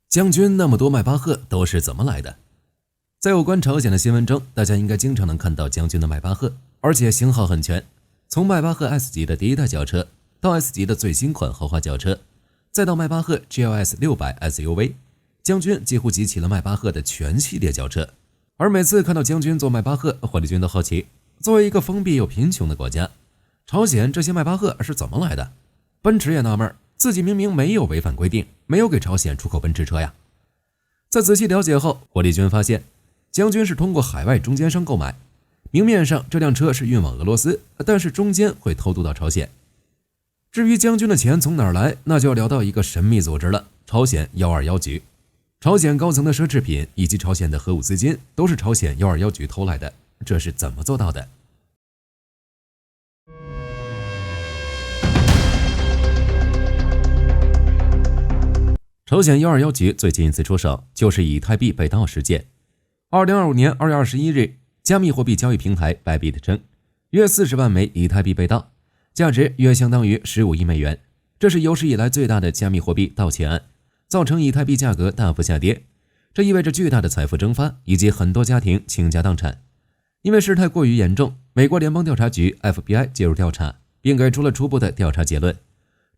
将军那么多迈巴赫都是怎么来的？在有关朝鲜的新闻中，大家应该经常能看到将军的迈巴赫，而且型号很全，从迈巴赫 S 级的第一代轿车到 S 级的最新款豪华轿车，再到迈巴赫 GLS 600 SUV， 将军几乎集齐了迈巴赫的全系列轿车。而每次看到将军坐迈巴赫，火力军都好奇，作为一个封闭又贫穷的国家，朝鲜这些迈巴赫是怎么来的？奔驰也纳闷，自己明明没有违反规定，没有给朝鲜出口奔驰车呀。在仔细了解后，火力军发现将军是通过海外中间商购买，明面上这辆车是运往俄罗斯，但是中间会偷渡到朝鲜。至于将军的钱从哪儿来，那就要聊到一个神秘组织了——朝鲜121局。朝鲜高层的奢侈品以及朝鲜的核武资金都是朝鲜121局偷来的，这是怎么做到的？朝鲜121局最近一次出手就是以太币被盗事件。2025年2月21日，加密货币交易平台 Bybit 称，约40万枚以太币被盗，价值约相当于15亿美元，这是有史以来最大的加密货币盗窃案，造成以太币价格大幅下跌。这意味着巨大的财富蒸发，以及很多家庭倾家荡产。因为事态过于严重，美国联邦调查局 FBI 介入调查，并给出了初步的调查结论。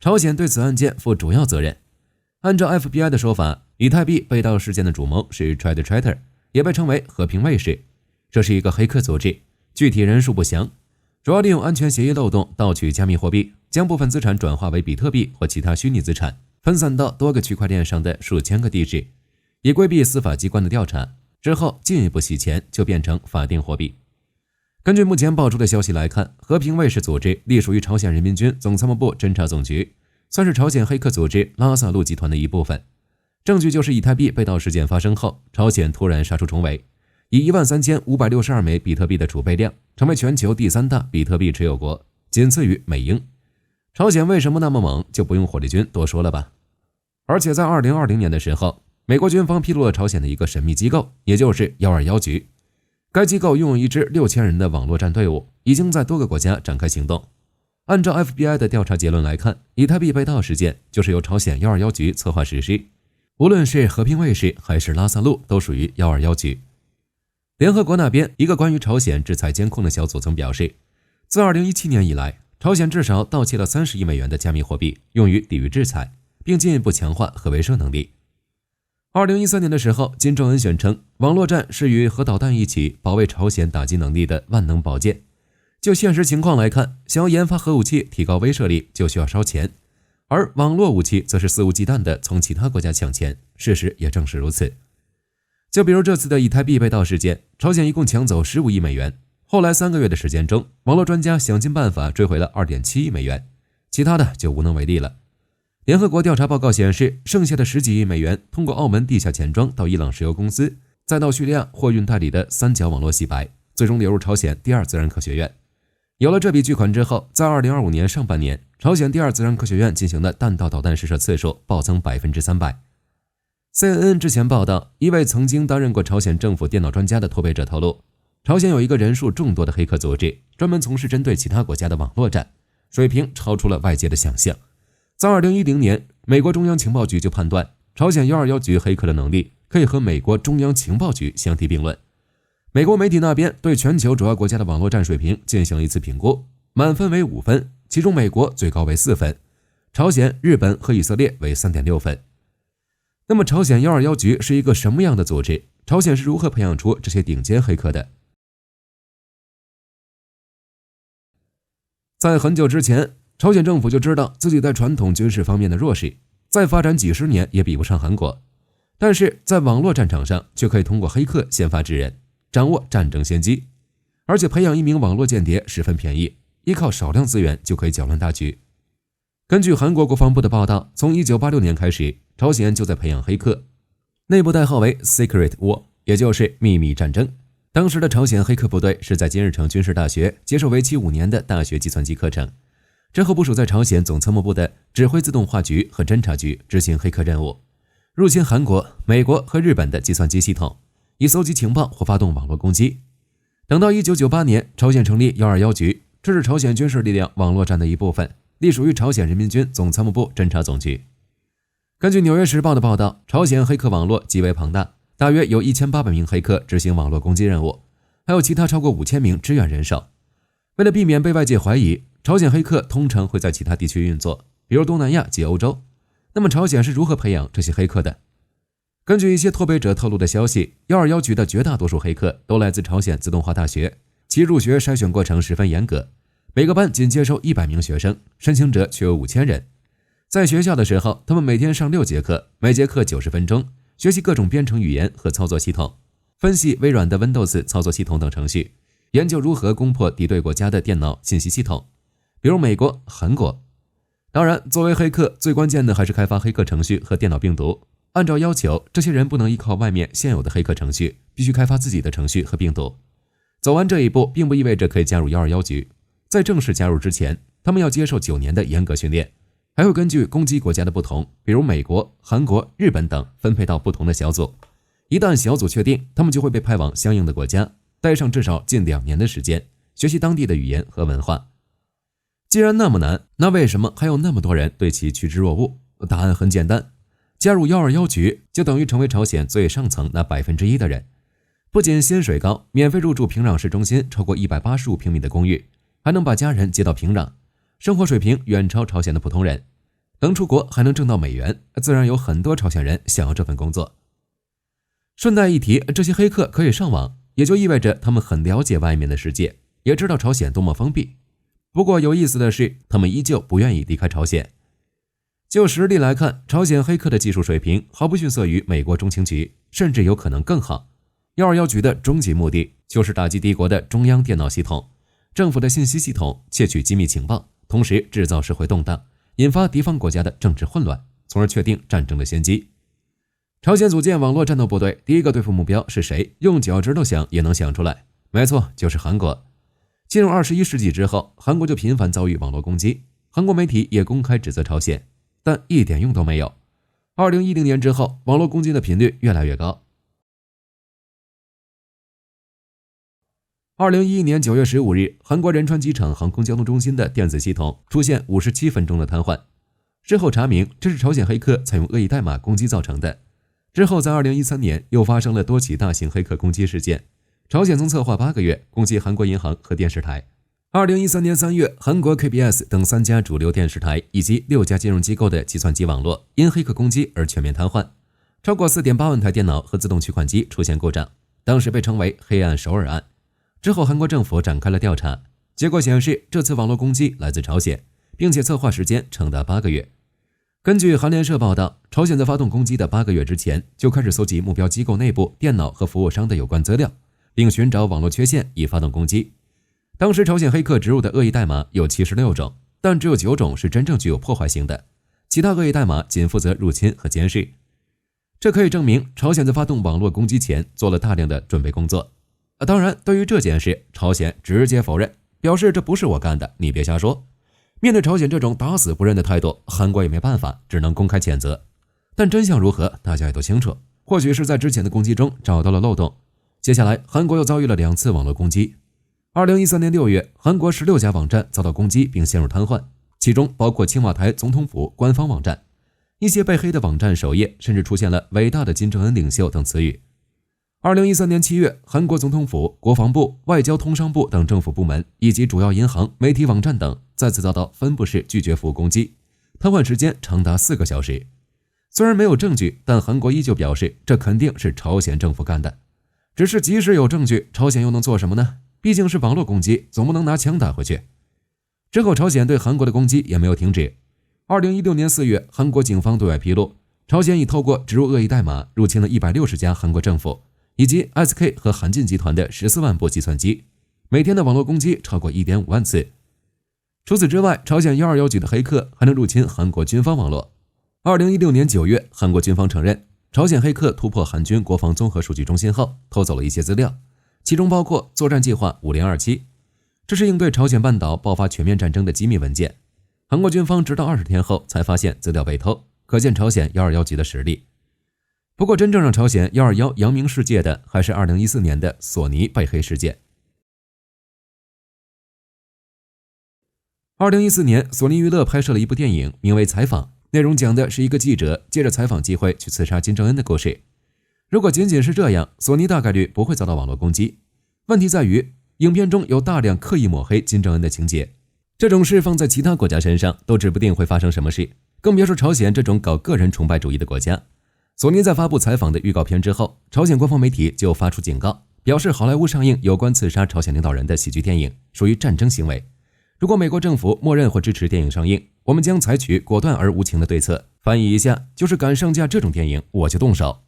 朝鲜对此案件负主要责任。按照 FBI 的说法，以太币被盗事件的主谋是 Trader， 也被称为和平卫士。这是一个黑客组织，具体人数不详，主要利用安全协议漏洞盗取加密货币，将部分资产转化为比特币或其他虚拟资产，分散到多个区块链上的数千个地址，以规避司法机关的调查，之后进一步洗钱，就变成法定货币。根据目前爆出的消息来看，和平卫士组织隶属于朝鲜人民军总参谋部侦察总局，算是朝鲜黑客组织拉萨路集团的一部分。证据就是以太币被盗事件发生后，朝鲜突然杀出重围，以13562枚比特币的储备量，成为全球第3大比特币持有国，仅次于美英。朝鲜为什么那么猛，就不用火力军多说了吧。而且在2020年的时候，美国军方披露了朝鲜的一个神秘机构，也就是121局。该机构拥有一支6000人的网络战队伍，已经在多个国家展开行动。按照 FBI 的调查结论来看，以太币被盗事件就是由朝鲜121局策划实施，无论是和平卫士还是拉萨路都属于121局。联合国那边一个关于朝鲜制裁监控的小组曾表示，自2017年以来，朝鲜至少盗窃了30亿美元的加密货币，用于抵御制裁，并进一步强化核威慑能力。2013年的时候，金正恩宣称网络战是与核导弹一起保卫朝鲜打击能力的万能宝剑。就现实情况来看，想要研发核武器提高威慑力就需要烧钱，而网络武器则是肆无忌惮地从其他国家抢钱，事实也正是如此。就比如这次的以太币被盗事件，朝鲜一共抢走15亿美元，后来3个月的时间中，网络专家想尽办法追回了 2.7 亿美元，其他的就无能为力了。联合国调查报告显示，剩下的10几亿美元通过澳门地下钱庄到伊朗石油公司，再到叙利亚货运代理的三角网络洗白，最终流入朝鲜第2自然科学院。有了这笔巨款之后，在2025年上半年，朝鲜第2自然科学院进行的弹道导弹试射次数暴增 300%。 CNN 之前报道，一位曾经担任过朝鲜政府电脑专家的脱北者透露，朝鲜有一个人数众多的黑客组织，专门从事针对其他国家的网络战，水平超出了外界的想象。在2010年，美国中央情报局就判断，朝鲜121局黑客的能力可以和美国中央情报局相提并论。美国媒体那边对全球主要国家的网络战水平进行了一次评估，满分为5分，其中美国最高为4分，朝鲜、日本和以色列为 3.6 分。那么朝鲜121局是一个什么样的组织？朝鲜是如何培养出这些顶尖黑客的？在很久之前，朝鲜政府就知道自己在传统军事方面的弱势，再发展几十年也比不上韩国，但是在网络战场上却可以通过黑客先发制人，掌握战争先机，而且培养一名网络间谍十分便宜，依靠少量资源就可以搅乱大局。根据韩国国防部的报道，从1986年开始，朝鲜就在培养黑客，内部代号为 Secret War， 也就是秘密战争。当时的朝鲜黑客部队是在金日成军事大学接受为期5年的大学计算机课程，之后部署在朝鲜总参谋部的指挥自动化局和侦察局执行黑客任务，入侵韩国、美国和日本的计算机系统，以搜集情报或发动网络攻击。等到1998年，朝鲜成立121局，这是朝鲜军事力量网络战的一部分，隶属于朝鲜人民军总参谋部侦察总局。根据《纽约时报》的报道，朝鲜黑客网络极为庞大，大约有1800名黑客执行网络攻击任务，还有其他超过5000名支援人手。为了避免被外界怀疑，朝鲜黑客通常会在其他地区运作，比如东南亚及欧洲。那么朝鲜是如何培养这些黑客的？根据一些脱北者透露的消息，121局的绝大多数黑客都来自朝鲜自动化大学，其入学筛选过程十分严格，每个班仅接收100名学生，申请者却有5000人。在学校的时候，他们每天上6节课，每节课90分钟，学习各种编程语言和操作系统，分析微软的 Windows 操作系统等程序，研究如何攻破敌对国家的电脑信息系统，比如美国、韩国。当然，作为黑客，最关键的还是开发黑客程序和电脑病毒。按照要求，这些人不能依靠外面现有的黑客程序，必须开发自己的程序和病毒。走完这一步，并不意味着可以加入121局。在正式加入之前，他们要接受9年的严格训练，还会根据攻击国家的不同，比如美国、韩国、日本等，分配到不同的小组。一旦小组确定，他们就会被派往相应的国家，待上至少近2年的时间，学习当地的语言和文化。既然那么难，那为什么还有那么多人对其趋之若鹜？答案很简单，加入121局就等于成为朝鲜最上层那1%的人。不仅薪水高，免费入住平壤市中心超过185平米的公寓，还能把家人接到平壤，生活水平远超朝鲜的普通人。能出国还能挣到美元，自然有很多朝鲜人想要这份工作。顺带一提，这些黑客可以上网，也就意味着他们很了解外面的世界，也知道朝鲜多么封闭。不过有意思的是，他们依旧不愿意离开朝鲜。就实力来看，朝鲜黑客的技术水平毫不逊色于美国中情局，甚至有可能更好。121局的终极目的就是打击敌国的中央电脑系统、政府的信息系统，窃取机密情报，同时制造社会动荡，引发敌方国家的政治混乱，从而确定战争的先机。朝鲜组建网络战斗部队，第一个对付目标是谁？用脚趾头想也能想出来，没错，就是韩国。进入21世纪之后，韩国就频繁遭遇网络攻击，韩国媒体也公开指责朝鲜，但一点用都没有。2010年之后，网络攻击的频率越来越高。2011年9月15日，韩国仁川机场航空交通中心的电子系统出现57分钟的瘫痪，事后查明这是朝鲜黑客采用恶意代码攻击造成的。之后在2013年又发生了多起大型黑客攻击事件，朝鲜曾策划8个月攻击韩国银行和电视台。2013年3月，韩国 KBS 等3家主流电视台以及6家金融机构的计算机网络因黑客攻击而全面瘫痪，超过 4.8 万台电脑和自动取款机出现故障，当时被称为黑暗首尔案。之后韩国政府展开了调查，结果显示这次网络攻击来自朝鲜，并且策划时间长达8个月。根据韩联社报道，朝鲜在发动攻击的8个月之前就开始搜集目标机构内部电脑和服务商的有关资料，并寻找网络缺陷以发动攻击。当时朝鲜黑客植入的恶意代码有76种，但只有9种是真正具有破坏性的，其他恶意代码仅负责入侵和监视。这可以证明朝鲜在发动网络攻击前做了大量的准备工作。当然，对于这件事，朝鲜直接否认，表示这不是我干的，你别瞎说。面对朝鲜这种打死不认的态度，韩国也没办法，只能公开谴责。但真相如何，大家也都清楚，或许是在之前的攻击中找到了漏洞。接下来，韩国又遭遇了2次网络攻击。2013年6月，韩国16家网站遭到攻击并陷入瘫痪，其中包括青瓦台总统府官方网站。一些被黑的网站首页甚至出现了伟大的金正恩领袖等词语。2013年7月，韩国总统府、国防部、外交通商部等政府部门以及主要银行、媒体网站等再次遭到分布式拒绝服务攻击，瘫痪时间长达4个小时。虽然没有证据，但韩国依旧表示这肯定是朝鲜政府干的。只是即使有证据，朝鲜又能做什么呢？毕竟是网络攻击，总不能拿枪打回去。之后朝鲜对韩国的攻击也没有停止。2016年4月，韩国警方对外披露，朝鲜已透过植入恶意代码入侵了160家韩国政府以及 SK 和韩进集团的14万部计算机，每天的网络攻击超过 1.5 万次。除此之外，朝鲜121局的黑客还能入侵韩国军方网络。2016年9月，韩国军方承认，朝鲜黑客突破韩军国防综合数据中心后，偷走了一些资料，其中包括作战计划5027，这是应对朝鲜半岛爆发全面战争的机密文件。韩国军方直到20天后才发现资料被偷，可见朝鲜121局的实力。不过真正让朝鲜121扬名世界的还是2014年的索尼被黑事件。2014年，索尼娱乐拍摄了一部电影，名为《采访》，内容讲的是一个记者借着采访机会去刺杀金正恩的故事。如果仅仅是这样，索尼大概率不会遭到网络攻击。问题在于，影片中有大量刻意抹黑金正恩的情节，这种事放在其他国家身上都指不定会发生什么事，更别说朝鲜这种搞个人崇拜主义的国家。索尼在发布采访的预告片之后，朝鲜官方媒体就发出警告，表示好莱坞上映有关刺杀朝鲜领导人的喜剧电影属于战争行为。如果美国政府默认或支持电影上映，我们将采取果断而无情的对策。翻译一下，就是敢上架这种电影，我就动手。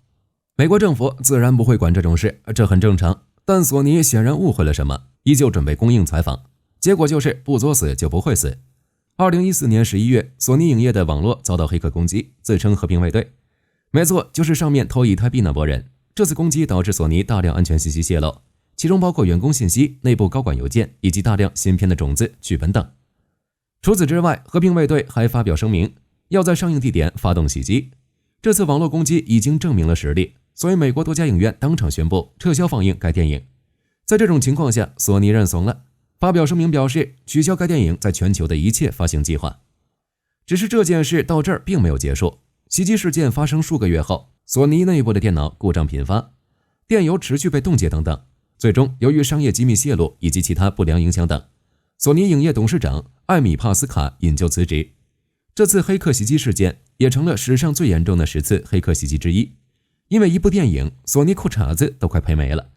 美国政府自然不会管这种事，这很正常。但索尼显然误会了什么，依旧准备公映采访，结果就是不作死就不会死。2014年11月，索尼影业的网络遭到黑客攻击，自称和平卫队。没错，就是上面偷以太币那波人。这次攻击导致索尼大量安全信息泄露，其中包括员工信息、内部高管邮件以及大量新片的种子、剧本等。除此之外，和平卫队还发表声明，要在上映地点发动袭击。这次网络攻击已经证明了实力，所以美国多家影院当场宣布撤销放映该电影。在这种情况下，索尼认怂了，发表声明表示取消该电影在全球的一切发行计划。只是这件事到这儿并没有结束。袭击事件发生数个月后，索尼内部的电脑故障频发，电邮持续被冻结等等。最终，由于商业机密泄露以及其他不良影响等，索尼影业董事长艾米·帕斯卡引咎辞职。这次黑客袭击事件也成了史上最严重的10次黑客袭击之一，因为一部电影，索尼裤衩子都快赔没了。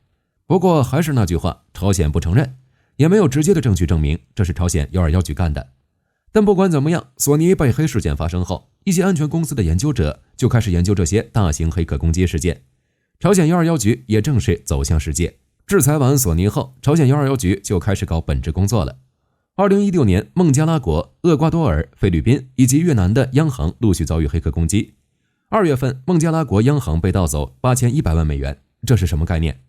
不过还是那句话，朝鲜不承认，也没有直接的证据证明这是朝鲜121局干的。但不管怎么样，索尼被黑事件发生后，一些安全公司的研究者就开始研究这些大型黑客攻击事件。朝鲜121局也正式走向世界。制裁完索尼后，朝鲜121局就开始搞本质工作了。2016年，孟加拉国、厄瓜多尔、菲律宾以及越南的央行陆续遭遇黑客攻击。2月份，孟加拉国央行被盗走8100万美元，这是什么概念？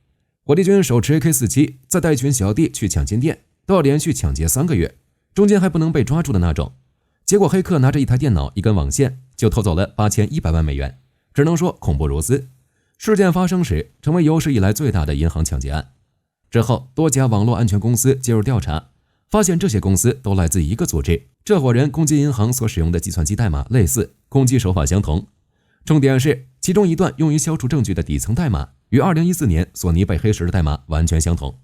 火力军手持 AK47，再带一群小弟去抢金店，都要连续抢劫3个月，中间还不能被抓住的那种。结果黑客拿着一台电脑、一根网线，就偷走了8100万美元，只能说恐怖如斯。事件发生时，成为有史以来最大的银行抢劫案。之后，多家网络安全公司介入调查，发现这些公司都来自一个组织，这伙人攻击银行所使用的计算机代码类似，攻击手法相同。重点是，其中一段用于消除证据的底层代码与2014年索尼被黑时的代码完全相同。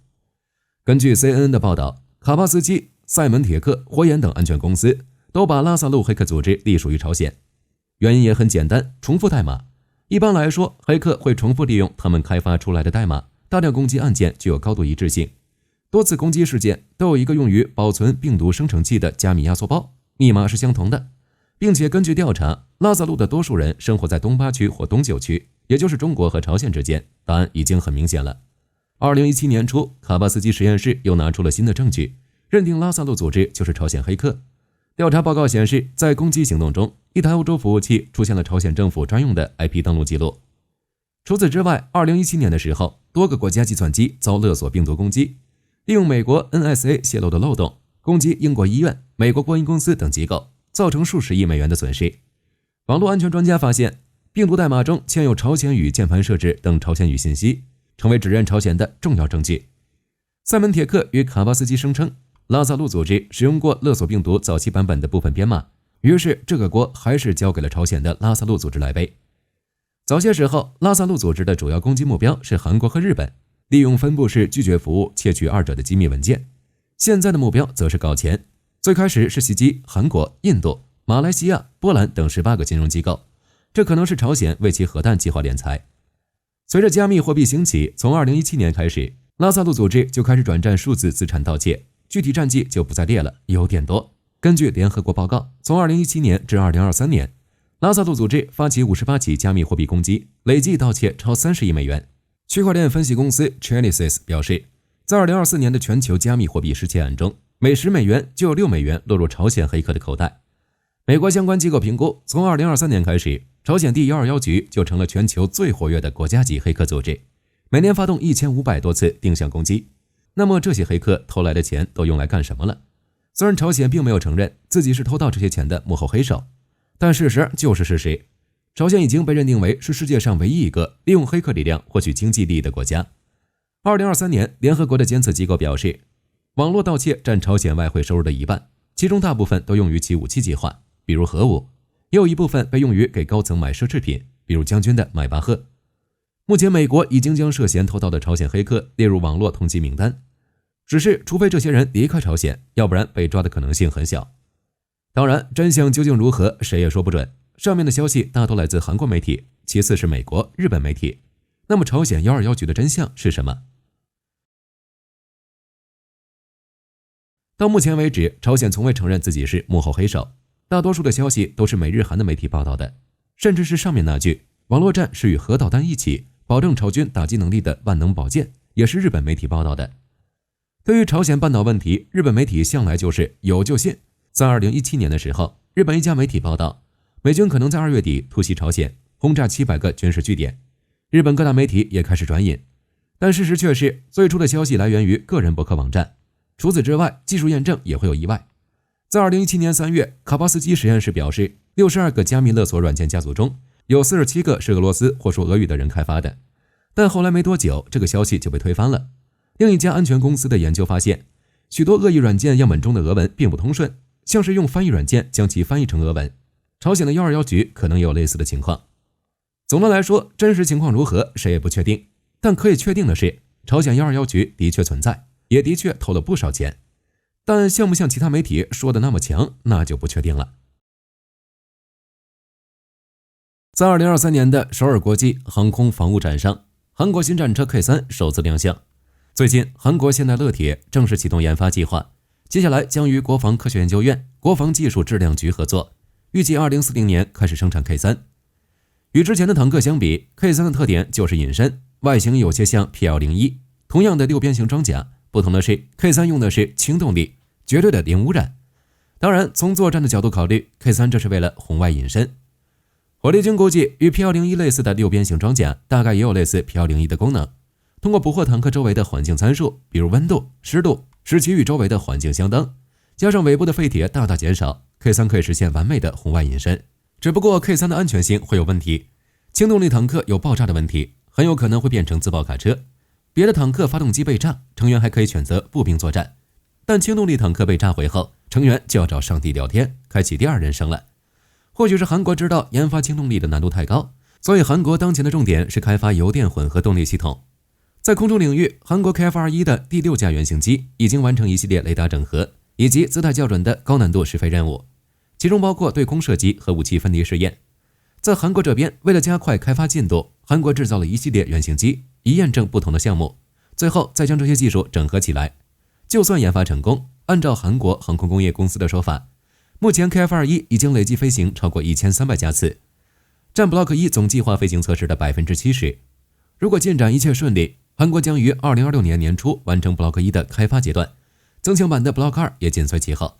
根据 CNN 的报道，卡巴斯基、塞门铁克、火眼等安全公司都把拉萨路黑客组织隶属于朝鲜。原因也很简单，重复代码。一般来说，黑客会重复利用他们开发出来的代码，大量攻击案件具有高度一致性。多次攻击事件都有一个用于保存病毒生成器的加密压缩包，密码是相同的，并且根据调查，拉萨路的多数人生活在东8区或东9区，也就是中国和朝鲜之间，答案已经很明显了。2017年初，卡巴斯基实验室又拿出了新的证据，认定拉萨路组织就是朝鲜黑客。调查报告显示，在攻击行动中，一台欧洲服务器出现了朝鲜政府专用的 IP 登录记录。除此之外，2017年的时候，多个国家计算机遭勒索病毒攻击，利用美国 NSA 泄露的漏洞，攻击英国医院、美国波音公司等机构，造成数十亿美元的损失。网络安全专家发现，病毒代码中嵌有朝鲜语键盘设置等朝鲜语信息，成为指认朝鲜的重要证据。塞门铁克与卡巴斯基声称，拉萨路组织使用过勒索病毒早期版本的部分编码，于是这个锅还是交给了朝鲜的拉萨路组织来背。早些时候，拉萨路组织的主要攻击目标是韩国和日本，利用分布式拒绝服务窃取二者的机密文件。现在的目标则是搞钱，最开始是袭击韩国、印度、马来西亚、波兰等18个金融机构，这可能是朝鲜为其核弹计划敛财。随着加密货币兴起，从2017年开始，拉萨路组织就开始转战数字资产盗窃，具体战绩就不再列了，有点多。根据联合国报告，从2017年至2023年，拉萨路组织发起58起加密货币攻击，累计盗窃超30亿美元。区块链分析公司 Chainalysis 表示，在2024年的全球加密货币失窃案中，每10美元就有6美元落入朝鲜黑客的口袋。美国相关机构评估，从2023年开始，朝鲜第121局就成了全球最活跃的国家级黑客组织，每年发动1500多次定向攻击。那么这些黑客偷来的钱都用来干什么了？虽然朝鲜并没有承认自己是偷盗这些钱的幕后黑手，但事实就是事实。朝鲜已经被认定为是世界上唯一一个利用黑客力量获取经济利益的国家。2023年，联合国的监测机构表示，网络盗窃占朝鲜外汇收入的1半，其中大部分都用于其武器计划，比如核武。也有一部分被用于给高层买奢侈品，比如将军的迈巴赫。目前美国已经将涉嫌偷盗的朝鲜黑客列入网络通缉名单，只是除非这些人离开朝鲜，要不然被抓的可能性很小。当然，真相究竟如何，谁也说不准。上面的消息大多来自韩国媒体，其次是美国、日本媒体。那么朝鲜121局的真相是什么？到目前为止，朝鲜从未承认自己是幕后黑手，大多数的消息都是美日韩的媒体报道的，甚至是上面那句网络战是与核导弹一起保证朝军打击能力的万能宝剑，也是日本媒体报道的。对于朝鲜半岛问题，日本媒体向来就是有就信。在2017年的时候，日本一家媒体报道，美军可能在2月底突袭朝鲜，轰炸700个军事据点。日本各大媒体也开始转引，但事实却是最初的消息来源于个人博客网站。除此之外，技术验证也会有意外。在2017年3月，卡巴斯基实验室表示，62个加密勒索软件家族中有47个是俄罗斯或说俄语的人开发的，但后来没多久，这个消息就被推翻了。另一家安全公司的研究发现，许多恶意软件样本中的俄文并不通顺，像是用翻译软件将其翻译成俄文。朝鲜的121局可能也有类似的情况。总的来说，真实情况如何，谁也不确定，但可以确定的是，朝鲜121局的确存在，也的确偷了不少钱，但像不像其他媒体说的那么强，那就不确定了。在2023年的首尔国际航空防务展上，韩国新战车 K3 首次亮相。最近，韩国现代乐铁正式启动研发计划，接下来将与国防科学研究院、国防技术质量局合作，预计2040年开始生产 K3。与之前的坦克相比， K3 的特点就是隐身，外形有些像 P-101， 同样的六边形装甲，不同的是 K3 用的是轻动力，绝对的零污染。当然，从作战的角度考虑， K3 这是为了红外隐身。火力军估计，与 P-101 类似的六边形装甲大概也有类似 P-101 的功能，通过捕获坦克周围的环境参数，比如温度、湿度，使其与周围的环境相当，加上尾部的废铁大大减少， K3 可以实现完美的红外隐身。只不过 K3 的安全性会有问题，轻动力坦克有爆炸的问题，很有可能会变成自爆卡车。别的坦克发动机被炸，成员还可以选择步兵作战，但轻动力坦克被炸毁后，成员就要找上帝聊天，开启第二人生了。或许是韩国知道研发轻动力的难度太高，所以韩国当前的重点是开发油电混合动力系统。在空中领域，韩国 KF-21 的第6架原型机已经完成一系列雷达整合以及姿态校准的高难度试飞任务，其中包括对空射击和武器分离试验。在韩国这边，为了加快开发进度，韩国制造了一系列原型机，以验证不同的项目，最后再将这些技术整合起来。就算研发成功，按照韩国航空工业公司的说法，目前 KF-21 已经累计飞行超过1300架次，占 Block 1总计划飞行测试的 70%。 如果进展一切顺利，韩国将于2026年年初完成 Block 1的开发阶段，增强版的 Block 2也紧随其后。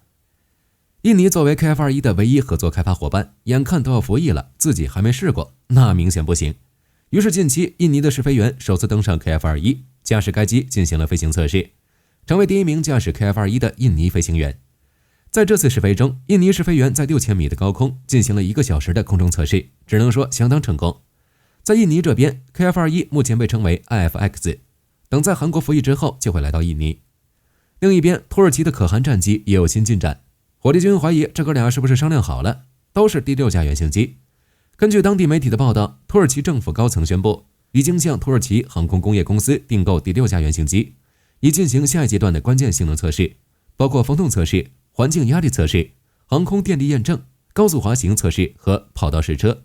印尼作为 KF-21 的唯一合作开发伙伴，眼看都要服役了，自己还没试过，那明显不行。于是近期，印尼的试飞员首次登上 KF-21， 驾驶该机进行了飞行测试，成为第一名驾驶 KF-21 的印尼飞行员。在这次试飞中，印尼试飞员在6000米的高空进行了1个小时的空中测试，只能说相当成功。在印尼这边， KF-21 目前被称为 IFX， 等在韩国服役之后就会来到印尼。另一边，土耳其的可汗战机也有新进展，火力军怀疑这哥俩是不是商量好了，都是第6架原型机。根据当地媒体的报道，土耳其政府高层宣布，已经向土耳其航空工业公司订购第6架原型机，以进行下一阶段的关键性能测试，包括风洞测试、环境压力测试、航空电力验证、高速滑行测试和跑道试车。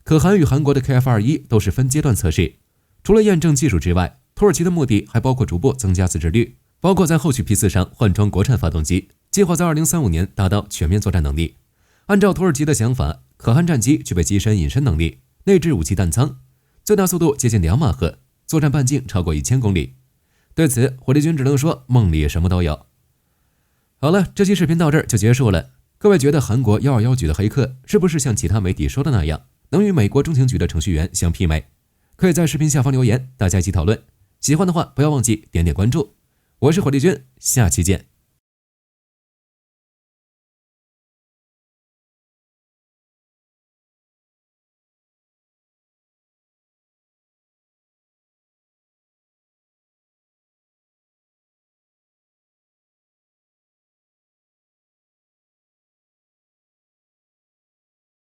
可汗与韩国的 KF-21 都是分阶段测试，除了验证技术之外，土耳其的目的还包括逐步增加自制率，包括在后续批次上换装国产发动机，计划在2035年达到全面作战能力。按照土耳其的想法，可汗战机具备机身隐身能力，内置武器弹仓，最大速度接近2马赫，作战半径超过1000公里。对此，火力军只能说梦里什么都有。好了，这期视频到这儿就结束了。各位觉得韩国121局的黑客是不是像其他媒体说的那样，能与美国中情局的程序员相媲美？可以在视频下方留言，大家一起讨论。喜欢的话不要忘记点点关注。我是火力军，下期见。